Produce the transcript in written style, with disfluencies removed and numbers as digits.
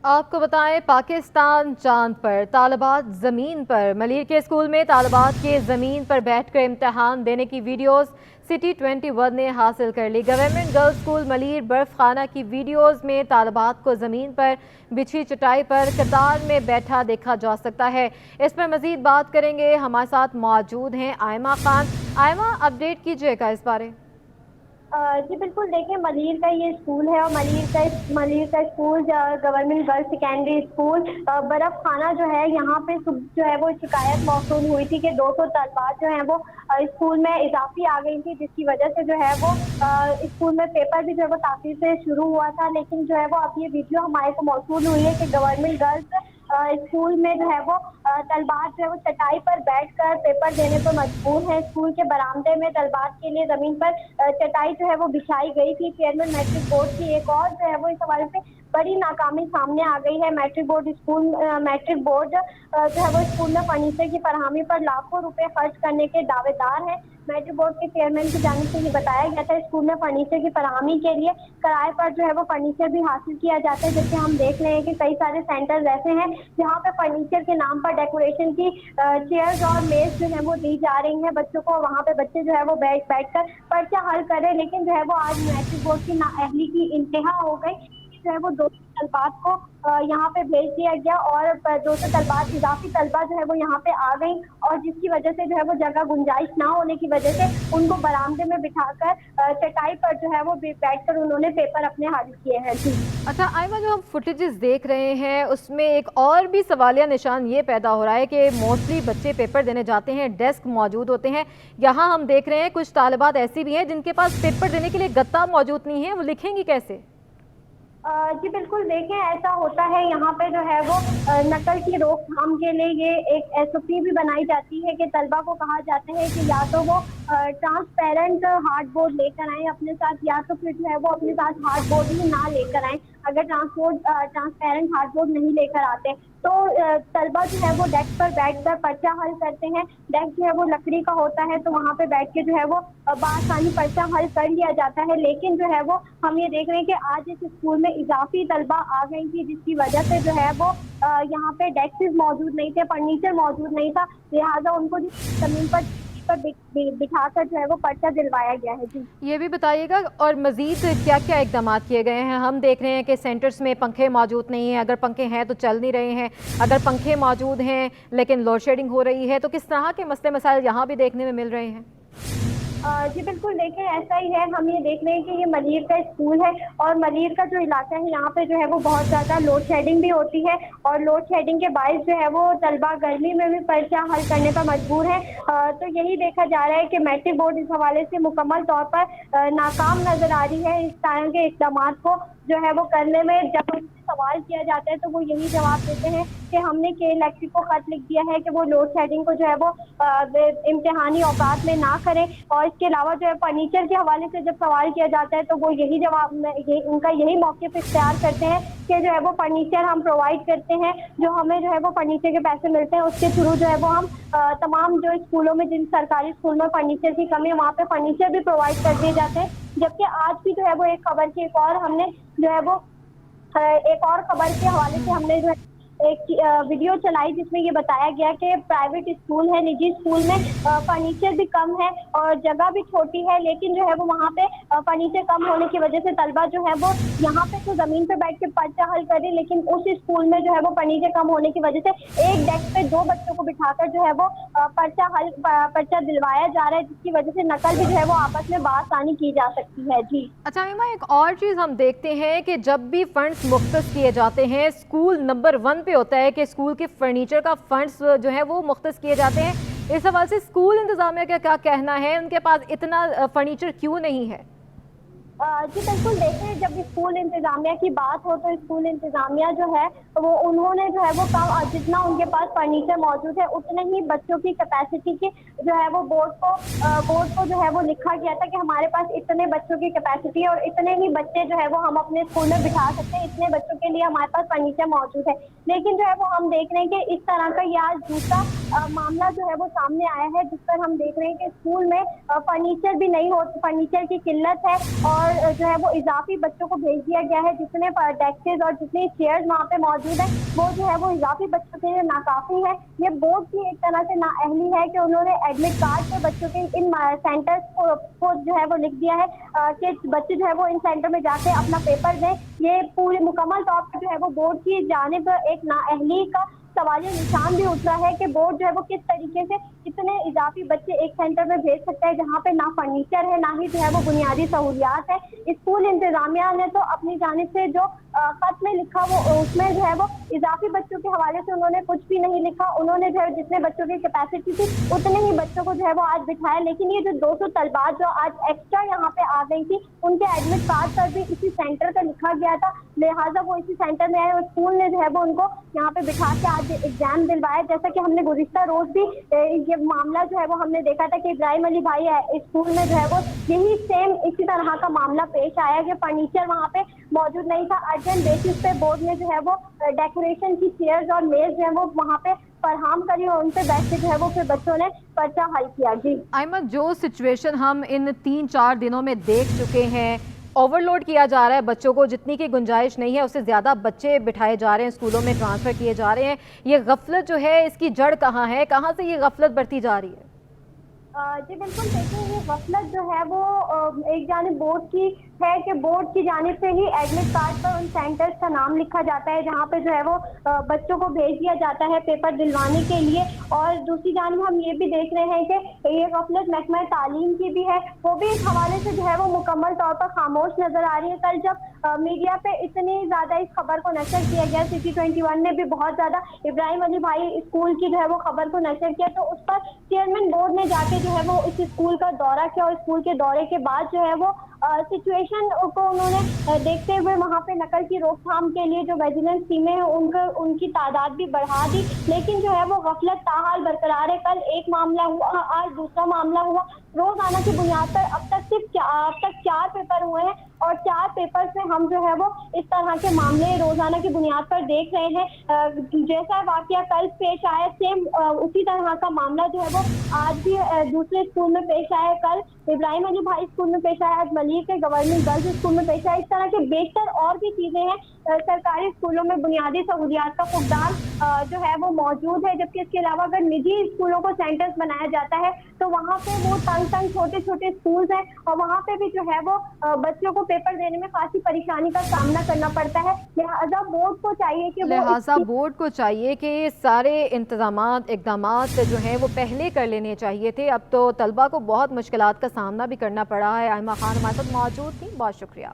आपको बताएं, पाकिस्तान चांद पर, तालिबात ज़मीन पर। मलीर के स्कूल में तालिबात के ज़मीन पर बैठकर इम्तहान देने की वीडियोस सिटी 21 ने हासिल कर ली। गवर्नमेंट गर्ल्स स्कूल मलीर बर्फ खाना की वीडियोस में तालिबात को ज़मीन पर बिछी चटाई पर कतार में बैठा देखा जा सकता है। इस पर मज़ीद बात करेंगे, हमारे साथ मौजूद हैं आयमा खान। आयमा, अपडेट कीजिएगा इस बारे। जी बिल्कुल, देखिए मलीर का ये स्कूल है और मलीर का school government girls secondary school बर्फ खाना जो है, यहाँ पे जो है वो शिकायत मौसूल हुई थी कि 200 तलबात जो है वो स्कूल में इजाफी आ गई थी, जिसकी वजह से जो है वो स्कूल में पेपर भी जो है वो ताख़ीर से शुरू हुआ था। लेकिन जो है वो अब ये वीडियो हमारे को मौसूल हुई है कि गवर्नमेंट गर्ल्स स्कूल में जो है वो तलबात जो है वो चटाई पर बैठकर पेपर देने पर मजबूर है। स्कूल के बरामदे में तलबात के लिए जमीन पर चटाई जो है वो बिछाई गई थी। चेयरमैन मैट्रिक बोर्ड की एक और जो है वो इस हवाले से बड़ी नाकामी सामने आ गई है। मैट्रिक बोर्ड जो है वो स्कूल में फर्नीचर की फरहमी पर लाखों रुपए खर्च करने के दावेदार है। मैट्रिक बोर्ड के चेयरमैन की जानिब से ये बताया गया था स्कूल में फर्नीचर की फरहमी के लिए किराए पर जो है वो फर्नीचर भी हासिल किया जाता है। जैसे हम देख रहे हैं कि कई सारे सेंटर्स ऐसे हैं जहाँ पे फर्नीचर के नाम पर डेकोरेशन की चेयर्स और मेज जो है वो दी जा रही है बच्चों को। वहाँ पे बच्चे जो है वो बैठ कर पर्चा हल करें, लेकिन जो है वो आज मैट्रिक बोर्ड की नाअहली की इंतहा हो गई। जो है वो 200 तलबात को यहाँ पे भेज दिया गया और 200 तलबात इजाफी तलबा जो है वो यहाँ पे आ गई, और जिसकी वजह से जो है वो जगह गुंजाइश ना होने की वजह से उनको बरामदे में बिठाकर चटाई पर जो है वो बैठकर उन्होंने पेपर अपने हल किए हैं। जी अच्छा आयमा, जो हम फुटेजेस देख रहे हैं उसमें एक और भी सवालिया निशान ये पैदा हो रहा है कि मोस्टली बच्चे पेपर देने जाते हैं, डेस्क मौजूद होते हैं। यहाँ हम देख रहे हैं कुछ तालिबात ऐसी भी हैं जिनके पास पेपर देने के लिए गत्ता मौजूद नहीं है, वो लिखेंगी कैसे? जी बिल्कुल, देखें ऐसा होता है यहाँ पे जो है वो नकल की रोकथाम के लिए ये एक एसओपी भी बनाई जाती है कि तलबा को कहा जाता है कि या तो वो ट्रांसपेरेंट हार्ड बोर्ड लेकर आए अपने साथ, या तो फिर जो है वो अपने साथ हार्ड बोर्ड ही ना लेकर आए। अगर ट्रांसपेरेंट हार्ड बोर्ड नहीं लेकर आते तो तलबा जो है वो डेस्क पर बैठकर पर्चा हल करते हैं। डेस्क जो है वो लकड़ी का होता है तो वहाँ पे बैठ के जो है वो बआसानी पर्चा हल कर लिया जाता है। लेकिन जो है वो हम ये देख रहे हैं कि आज इस स्कूल में इजाफी तलबा आ गई थी, जिसकी वजह से जो है वो यहाँ पे डेस्क मौजूद नहीं थे, फर्नीचर मौजूद नहीं था, लिहाजा उनको जमीन पर बिठाकर जो है वो पर्चा दिलवाया गया है। जी ये भी बताइएगा, और मज़ीद क्या क्या इकदाम किए गए हैं? हम देख रहे हैं कि सेंटर्स में पंखे मौजूद नहीं हैं, अगर पंखे हैं तो चल नहीं रहे हैं, अगर पंखे मौजूद हैं लेकिन लोड शेडिंग हो रही है, तो किस तरह के मसले मसाइल यहाँ भी देखने में मिल रहे हैं? जी बिल्कुल, देखें ऐसा ही है। हम ये देख रहे हैं कि ये मलीर का स्कूल है और मलीर का जो इलाका है यहाँ पे जो है वो बहुत ज़्यादा लोड शेडिंग भी होती है, और लोड शेडिंग के बायस जो है वो तलबा गर्मी में भी पर्चा हल करने पर मजबूर है। तो यही देखा जा रहा है कि मैट्रिक बोर्ड इस हवाले से मुकम्मल तौर पर नाकाम नज़र आ रही है इस तरह के इक़दाम को जो है वो करने में। जब उनसे सवाल किया जाता है तो वो यही जवाब देते हैं कि हमने के इलेक्ट्रिक को खत लिख दिया है कि वो लोड शेडिंग को जो है वो इम्तिहानी औकात में ना करें। और इसके अलावा जो है फर्नीचर के हवाले से जब सवाल किया जाता है तो वो यही जवाब उनका यही मौक़िफ़ इख्तियार करते हैं कि जो है वो फर्नीचर हम प्रोवाइड करते हैं, जो हमें जो है वो फर्नीचर के पैसे मिलते हैं उसके थ्रू जो है वो हम तमाम जो स्कूलों में, जिन सरकारी स्कूल में फर्नीचर की कमी है वहाँ पे फर्नीचर भी प्रोवाइड कर दिए जाते हैं। जबकि आज भी जो है वो एक खबर की एक और खबर के हवाले से हमने जो है एक वीडियो चलाई जिसमें ये बताया गया कि प्राइवेट स्कूल है, निजी स्कूल में फर्नीचर भी कम है और जगह भी छोटी है, लेकिन जो है वो वहाँ पे फर्नीचर कम होने की वजह से तलबा जो है वो यहाँ पे तो ज़मीन पे बैठ के पर्चा हल करे, लेकिन उस स्कूल में जो है वो फर्नीचर कम होने की वजह से एक डेस्क पे 2 बच्चों को बिठाकर जो है वो पर्चा दिलवाया जा रहा है, जिसकी वजह से नकल भी जो है वो आपस में बआसानी की जा सकती है। जी अच्छा अम्मा, एक और चीज़ हम देखते हैं कि जब भी फंड्स मुख्तस किए जाते हैं, स्कूल नंबर 1 पे होता है कि स्कूल के फर्नीचर का फंड्स जो है वो मुख्तस किए जाते हैं। इस हवाले से स्कूल इंतजामिया का क्या कहना है? उनके पास इतना फर्नीचर क्यों नहीं है? जी बिल्कुल, देखें जब स्कूल इंतज़ामिया की बात हो तो स्कूल इंतज़ामिया जो है वो उन्होंने जो है वो कम, जितना उनके पास फर्नीचर मौजूद है उतने ही बच्चों की कैपेसिटी की जो है वो बोर्ड को जो है वो लिखा गया था कि हमारे पास इतने बच्चों की कैपेसिटी है और इतने ही बच्चे जो है वो हम अपने स्कूल में बिठा सकते हैं, इतने बच्चों के लिए हमारे पास फर्नीचर मौजूद है। लेकिन जो है वो हम देख रहे हैं कि इस तरह का ये आज दूसरा मामला जो है वो सामने आया है, जिस पर हम देख रहे हैं कि स्कूल में फर्नीचर भी नहीं हो, फर्नीचर की किल्लत है और जो है वो इजाफी बच्चों को भेज दिया गया है। जितने डेस्केज और जितनी चेयर्स वहाँ पे मौजूद है वो जो है वो इजाफी बच्चों के लिए नाकाफी है। ये बोर्ड की एक तरह से नाअहली है कि उन्होंने एडमिट कार्ड पे बच्चों के इन सेंटर्स को जो है वो लिख दिया है कि बच्चे जो है वो इन सेंटर में जाके अपना पेपर दें। ये पूरी मुकम्मल तौर पर जो है वो बोर्ड की जानिब एक नाअहली का सवालिया निशान भी उठ रहा है कि बोर्ड जो है वो किस तरीके से इतने इजाफी बच्चे एक सेंटर में भेज सकता है जहाँ पे ना फर्नीचर है, ना ही जो है वो बुनियादी सहूलियात है। स्कूल इंतजामिया ने तो अपनी जानिब से जो खत में लिखा वो उसमें जो है वो इजाफी बच्चों के हवाले से उन्होंने कुछ भी नहीं लिखा। उन्होंने जो है जितने बच्चों की कैपेसिटी थी उतने ही बच्चों को जो है वो आज बिठाया, लेकिन ये जो 200 तलबात जो आज एक्स्ट्रा यहाँ पे आ गई थी उनके एडमिट कार्ड पर भी इसी सेंटर का लिखा गया था, लिहाजा वो इसी सेंटर में आए और स्कूल ने जो है वो उनको यहाँ पे बिठा के आज एग्जाम दिलवाया। जैसा कि हमने गुज़िश्ता रोज भी ये मामला जो है वो हमने देखा था कि इब्राहिम अली भाई इस स्कूल में जो है वो यही सेम इसी तरह का मामला पेश आया कि फर्नीचर वहाँ पे मौजूद नहीं था। अर्जेंट बेसिस पे बोर्ड ने जो है वो डेकोरेशन की चेयर्स और मेज जो है वो वहाँ पे फरहम करी और उन पे बैठ के जो है वो फिर बच्चों ने पर्चा हल किया। जी अहमद, जो सिचुएशन हम इन 3-4 दिनों में देख चुके हैं, ओवरलोड किया जा रहा है बच्चों को, जितनी की गुंजाइश नहीं है उससे ज़्यादा बच्चे बिठाए जा रहे हैं, स्कूलों में ट्रांसफ़र किए जा रहे हैं। ये गफलत जो है इसकी जड़ कहाँ है, कहाँ से ये गफलत बढ़ती जा रही है? जी बिल्कुल, देखिए ये गफलत जो है वो एक जानिब बोर्ड की है कि बोर्ड की जानिब से ही एडमिट कार्ड पर उन सेंटर्स का नाम लिखा जाता है जहाँ पे जो है वो बच्चों को भेज दिया जाता है पेपर दिलवाने के लिए। और दूसरी जानिब हम ये भी देख रहे हैं कि ये गफलत महकमा तालीम की भी है, वो भी इस हवाले से जो है वो मुकम्मल तौर पर खामोश नजर आ रही है। कल जब मीडिया पे इतनी ज़्यादा इस खबर को नशर किया गया, सिटी 21 ने भी बहुत ज़्यादा इब्राहिम अली भाई स्कूल की जो है वो खबर को नशर किया, तो उस पर चेयरमैन बोर्ड ने जाके जो है वो इस स्कूल का दौरा किया और स्कूल के दौरे के बाद जो है वो सिचुएशन को उन्होंने देखते हुए वहाँ पे नकल की रोकथाम के लिए जो विजिलेंस टीमें हैं उनकी तादाद भी बढ़ा दी, लेकिन जो है वो गफलत ताहाल बरकरार है। कल एक मामला हुआ, आज दूसरा मामला हुआ। रोजाना की बुनियाद पर अब तक 4 पेपर हुए हैं और 4 पेपर से हम जो है वो इस तरह के मामले रोजाना की बुनियाद पर देख रहे हैं। जैसा वाकया कल पेश आया सेम उसी तरह का मामला जो है वो आज भी दूसरे स्कूल में पेश आया। कल इब्राहिम अली भाई स्कूल में पेश आया, आज मलिर के गवर्नमेंट गर्ल्स स्कूल में पेश आया। इस तरह के बेशतर और भी चीजें हैं। सरकारी स्कूलों में बुनियादी सहूलियात का फुकदान जो है वो मौजूद है, जबकि इसके अलावा अगर निजी स्कूलों को सेंटर्स बनाया जाता है तो वहाँ पे वो तंग छोटे छोटे स्कूल्स हैं और वहाँ पे भी जो है वो बच्चों को पेपर देने में खासी परेशानी का सामना करना पड़ता है। लिहाजा बोर्ड को चाहिए कि सारे इंतजामात इक़दामात जो हैं वो पहले कर लेने चाहिए थे। अब तो तलबा को बहुत मुश्किलात का सामना भी करना पड़ा है। आइमा खान हमारे साथ मौजूद थी, बहुत शुक्रिया।